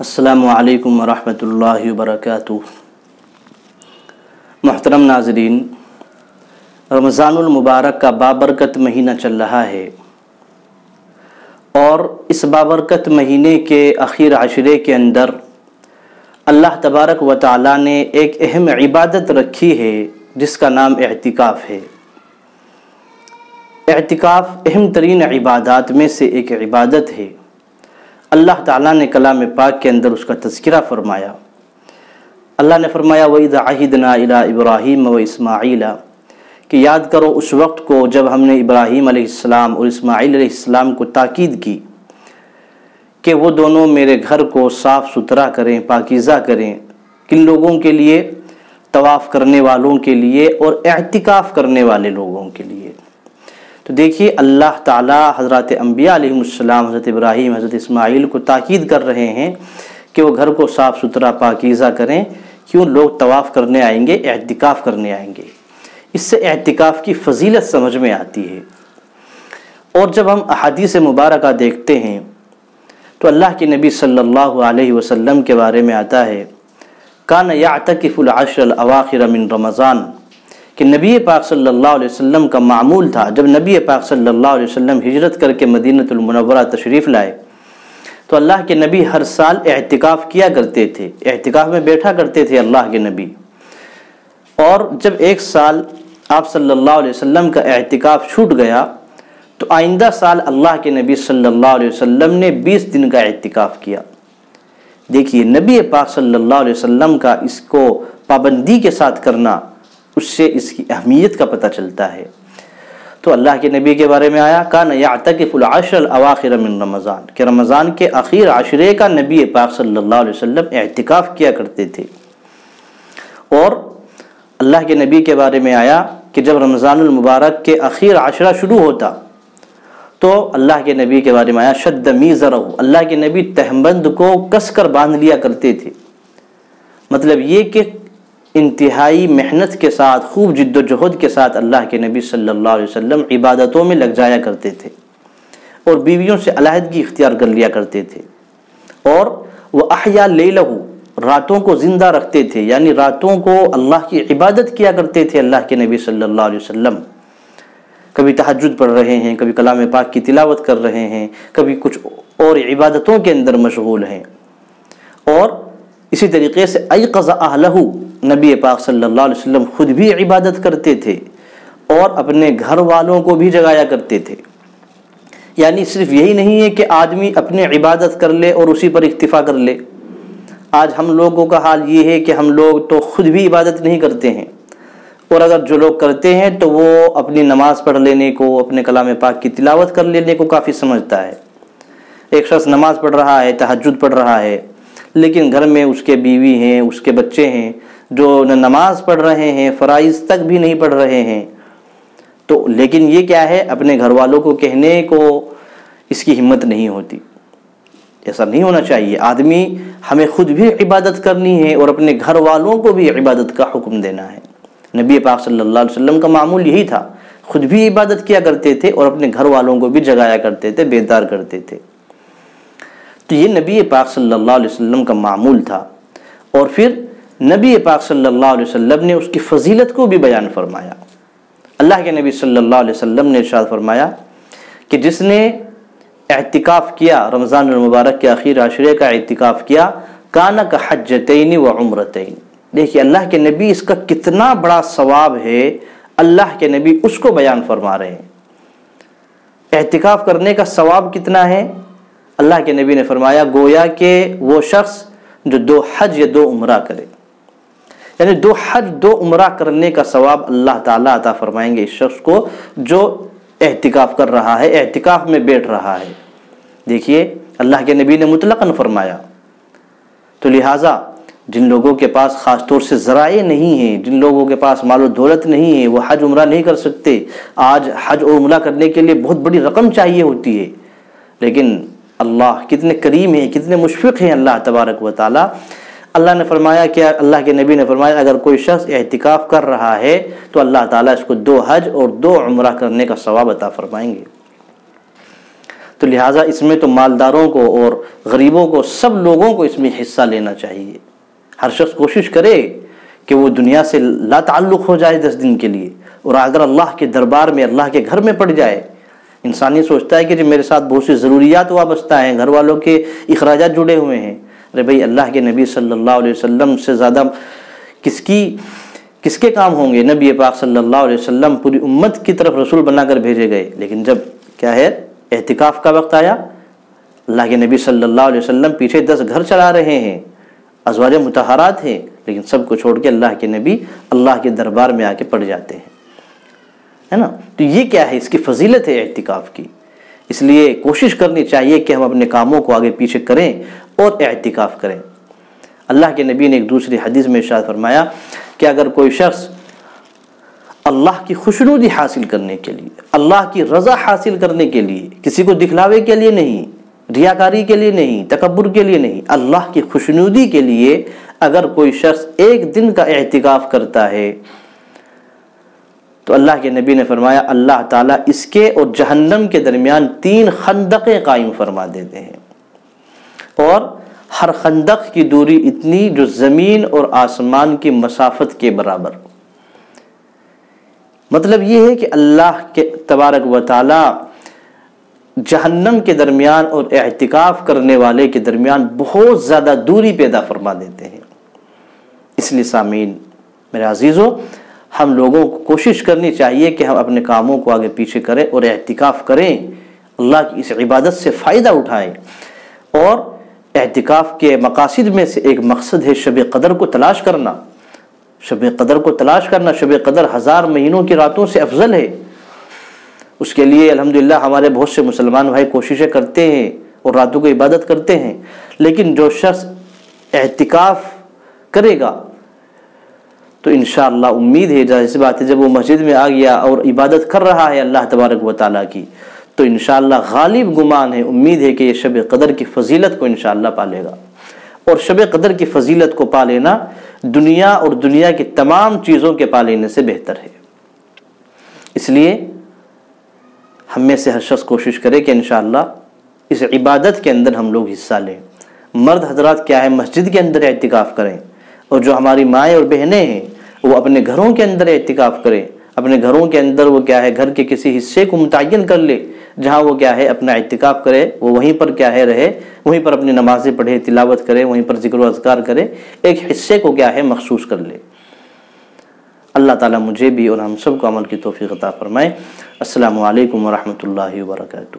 السلام علیکم ورحمۃ اللہ وبرکاتہ۔ محترم ناظرین، رمضان المبارک کا بابرکت مہینہ چل رہا ہے اور اس بابرکت مہینے کے اخیر عشرے کے اندر اللہ تبارک و تعالیٰ نے ایک اہم عبادت رکھی ہے جس کا نام اعتکاف ہے۔ اعتکاف اہم ترین عبادات میں سے ایک عبادت ہے۔ اللہ تعالیٰ نے کلام پاک کے اندر اس کا تذکرہ فرمایا۔ اللہ نے فرمایا وَإِذَا عَهِدْنَا إِلَىٰ إِبْرَاهِيمَ وَإِسْمَاعِيلَ کہ یاد کرو اس وقت کو جب ہم نے ابراہیم علیہ السلام اور اسماعیل علیہ السلام کو تاکید کی کہ وہ دونوں میرے گھر کو صاف ستھرا کریں، پاکیزہ کریں، کن لوگوں کے لیے؟ طواف کرنے والوں کے لیے اور اعتکاف کرنے والے لوگوں کے لیے۔ تو دیکھیے اللہ تعالیٰ حضرات انبیاء علیہ السلام، حضرت ابراہیم، حضرت اسماعیل کو تاکید کر رہے ہیں کہ وہ گھر کو صاف ستھرا پاکیزہ کریں، کیوں؟ لوگ طواف کرنے آئیں گے، اعتکاف کرنے آئیں گے۔ اس سے اعتکاف کی فضیلت سمجھ میں آتی ہے۔ اور جب ہم احادیث مبارکہ دیکھتے ہیں تو اللہ کے نبی صلی اللہ علیہ وسلم کے بارے میں آتا ہے کان یعتکف العشر الاواخر من رمضان کہ نبی پاک صلی اللہ علیہ وسلم کا معمول تھا، جب نبی پاک صلی اللہ علیہ وسلم ہجرت کر کے مدینہ المنورہ تشریف لائے تو اللہ کے نبی ہر سال اعتکاف کیا کرتے تھے، اعتکاف میں بیٹھا کرتے تھے اللہ کے نبی۔ اور جب ایک سال آپ صلی اللہ علیہ وسلم کا اعتکاف چھوٹ گیا تو آئندہ سال اللہ کے نبی صلی اللہ علیہ وسلم نے 20 دن کا اعتکاف کیا۔ دیکھیے نبی پاک صلی اللہ علیہ وسلم کا اس کو پابندی کے ساتھ کرنا، اس سے اس کی اہمیت کا پتہ چلتا ہے۔ تو اللہ کے نبی کے بارے میں آیا کان یعتکف العشر الاواخر من رمضان کہ رمضان کے اخیر عشرے کا نبی پاک صلی اللہ علیہ وسلم اعتکاف کیا کرتے تھے۔ اور اللہ کے نبی کے بارے میں آیا کہ جب رمضان المبارک کے اخیر عشرہ شروع ہوتا تو اللہ کے نبی کے بارے میں آیا شد میزرہ، اللہ کے نبی تہبند کو کس کر باندھ لیا کرتے تھے۔ مطلب یہ کہ انتہائی محنت کے ساتھ، خوب جد و جہد کے ساتھ اللہ کے نبی صلی اللہ علیہ وسلم عبادتوں میں لگ جایا کرتے تھے اور بیویوں سے علیحدگی اختیار کر لیا کرتے تھے۔ اور وہ احیا لیلہ، راتوں کو زندہ رکھتے تھے، یعنی راتوں کو اللہ کی عبادت کیا کرتے تھے اللہ کے نبی صلی اللہ علیہ وسلم۔ کبھی تہجد پڑھ رہے ہیں، کبھی کلام پاک کی تلاوت کر رہے ہیں، کبھی کچھ اور عبادتوں کے اندر مشغول ہیں۔ اور اسی طریقے سے ایقظ اہلہ، نبی پاک صلی اللہ علیہ وسلم خود بھی عبادت کرتے تھے اور اپنے گھر والوں کو بھی جگایا کرتے تھے۔ یعنی صرف یہی نہیں ہے کہ آدمی اپنے عبادت کر لے اور اسی پر اکتفا کر لے۔ آج ہم لوگوں کا حال یہ ہے کہ ہم لوگ تو خود بھی عبادت نہیں کرتے ہیں، اور اگر جو لوگ کرتے ہیں تو وہ اپنی نماز پڑھ لینے کو، اپنے کلام پاک کی تلاوت کر لینے کو کافی سمجھتا ہے۔ ایک شخص نماز پڑھ رہا ہے، تہجد پڑھ رہا ہے، لیکن گھر میں اس کے بیوی ہیں، اس کے بچے ہیں جو نہ نماز پڑھ رہے ہیں، فرائض تک بھی نہیں پڑھ رہے ہیں۔ تو لیکن یہ کیا ہے، اپنے گھر والوں کو کہنے کو اس کی ہمت نہیں ہوتی۔ ایسا نہیں ہونا چاہیے۔ آدمی ہمیں خود بھی عبادت کرنی ہے اور اپنے گھر والوں کو بھی عبادت کا حکم دینا ہے۔ نبی پاک صلی اللہ علیہ وسلم کا معمول یہی تھا، خود بھی عبادت کیا کرتے تھے اور اپنے گھر والوں کو بھی جگایا کرتے تھے، بیدار کرتے تھے۔ تو یہ نبی پاک صلی اللہ علیہ وسلم کا معمول تھا۔ اور پھر نبی پاک صلی اللہ علیہ وسلم نے اس کی فضیلت کو بھی بیان فرمایا۔ اللہ کے نبی صلی اللہ علیہ وسلم نے ارشاد فرمایا کہ جس نے اعتکاف کیا، رمضان المبارک کے اخیر عشرے کا اعتکاف کیا، کان کحجتین وعمرتین۔ دیکھیے اللہ کے نبی اس کا کتنا بڑا ثواب ہے، اللہ کے نبی اس کو بیان فرما رہے ہیں۔ اعتکاف کرنے کا ثواب کتنا ہے؟ اللہ کے نبی نے فرمایا گویا کہ وہ شخص جو 2 حج یا 2 عمرہ کرے، یعنی 2 حج 2 عمرہ کرنے کا ثواب اللہ تعالیٰ عطا فرمائیں گے اس شخص کو جو اعتکاف کر رہا ہے، اعتکاف میں بیٹھ رہا ہے۔ دیکھیے اللہ کے نبی نے مطلقاً فرمایا۔ تو لہٰذا جن لوگوں کے پاس خاص طور سے ذرائع نہیں ہیں، جن لوگوں کے پاس مال و دولت نہیں ہے، وہ حج عمرہ نہیں کر سکتے۔ آج حج اور عمرہ کرنے کے لیے بہت بڑی رقم چاہیے ہوتی ہے، لیکن اللہ کتنے کریم ہیں، کتنے مشفق ہیں اللہ تبارک و تعالیٰ۔ اللہ نے فرمایا کہ اللہ کے نبی نے فرمایا اگر کوئی شخص اعتکاف کر رہا ہے تو اللہ تعالیٰ اس کو 2 حج اور 2 عمرہ کرنے کا ثواب عطا فرمائیں گے۔ تو لہٰذا اس میں تو مالداروں کو اور غریبوں کو، سب لوگوں کو اس میں حصہ لینا چاہیے۔ ہر شخص کوشش کرے کہ وہ دنیا سے لا تعلق ہو جائے 10 دن کے لیے، اور اگر اللہ کے دربار میں، اللہ کے گھر میں پڑ جائے۔ انسان یہ سوچتا ہے کہ جی میرے ساتھ بہت سی ضروریات وابستہ ہیں، گھر والوں کے اخراجات جڑے ہوئے ہیں۔ ارے بھائی، اللہ کے نبی صلی اللہ علیہ وسلم سے زیادہ کس کے کام ہوں گے؟ نبی پاک صلی اللہ علیہ وسلم پوری امت کی طرف رسول بنا کر بھیجے گئے، لیکن جب کیا ہے اعتکاف کا وقت آیا، اللہ کے نبی صلی اللہ علیہ وسلم پیچھے 10 گھر چلا رہے ہیں، ازواج مطہرات ہیں، لیکن سب کو چھوڑ کے اللہ کے نبی اللہ کے دربار میں آ کے پڑ جاتے ہیں، ہے نا؟ تو یہ کیا ہے؟ اس کی فضیلت ہے اعتکاف کی۔ اس لیے کوشش کرنی چاہیے کہ ہم اپنے کاموں کو آگے پیچھے کریں اور اعتکاف کریں۔ اللہ کے نبی نے ایک دوسری حدیث میں ارشاد فرمایا کہ اگر کوئی شخص اللہ کی خوشنودی حاصل کرنے کے لیے، اللہ کی رضا حاصل کرنے کے لیے، کسی کو دکھلاوے کے لیے نہیں، ریاکاری کے لیے نہیں، تکبر کے لیے نہیں، اللہ کی خوشنودی کے لیے اگر کوئی شخص 1 دن کا اعتکاف کرتا ہے تو اللہ کے نبی نے فرمایا اللہ تعالیٰ اس کے اور جہنم کے درمیان 3 خندقیں قائم فرما دیتے ہیں، اور ہر خندق کی دوری اتنی جو زمین اور آسمان کی مسافت کے برابر۔ مطلب یہ ہے کہ اللہ کے تبارک و تعالی جہنم کے درمیان اور اعتکاف کرنے والے کے درمیان بہت زیادہ دوری پیدا فرما دیتے ہیں۔ اس لیے سامعین میرے عزیزو، ہم لوگوں کو کوشش کرنی چاہیے کہ ہم اپنے کاموں کو آگے پیچھے کریں اور اعتکاف کریں، اللہ کی اس عبادت سے فائدہ اٹھائیں۔ اور اعتکاف کے مقاصد میں سے ایک مقصد ہے شب قدر کو تلاش کرنا۔ شب قدر کو تلاش کرنا، شب قدر 1000 مہینوں کی راتوں سے افضل ہے۔ اس کے لیے الحمدللہ ہمارے بہت سے مسلمان بھائی کوششیں کرتے ہیں اور راتوں کو عبادت کرتے ہیں، لیکن جو شخص اعتکاف کرے گا تو انشاءاللہ امید ہے، ظاہر سی بات ہے، جب وہ مسجد میں آ گیا اور عبادت کر رہا ہے اللہ تبارک و تعالیٰ کی، تو انشاءاللہ غالب گمان ہے، امید ہے کہ یہ شب قدر کی فضیلت کو انشاءاللہ پالے گا۔ اور شب قدر کی فضیلت کو پا لینا دنیا اور دنیا کی تمام چیزوں کے پا لینے سے بہتر ہے۔ اس لیے ہم میں سے ہر شخص کوشش کرے کہ انشاءاللہ اس عبادت کے اندر ہم لوگ حصہ لیں۔ مرد حضرات کیا ہے مسجد کے اندر اعتکاف کریں، اور جو ہماری مائیں اور بہنیں ہیں وہ اپنے گھروں کے اندر اعتکاف کریں۔ اپنے گھروں کے اندر وہ کیا ہے گھر کے کسی حصے کو متعین کر لے جہاں وہ کیا ہے اپنا اعتکاف کرے، وہ وہیں پر کیا ہے رہے، وہیں پر اپنی نمازیں پڑھے، تلاوت کرے، وہیں پر ذکر و اذکار کرے، ایک حصے کو کیا ہے مخصوص کر لے۔ اللہ تعالیٰ مجھے بھی اور ہم سب کو عمل کی توفیق عطا فرمائے۔ السلام علیکم ورحمۃ اللہ وبرکاتہ۔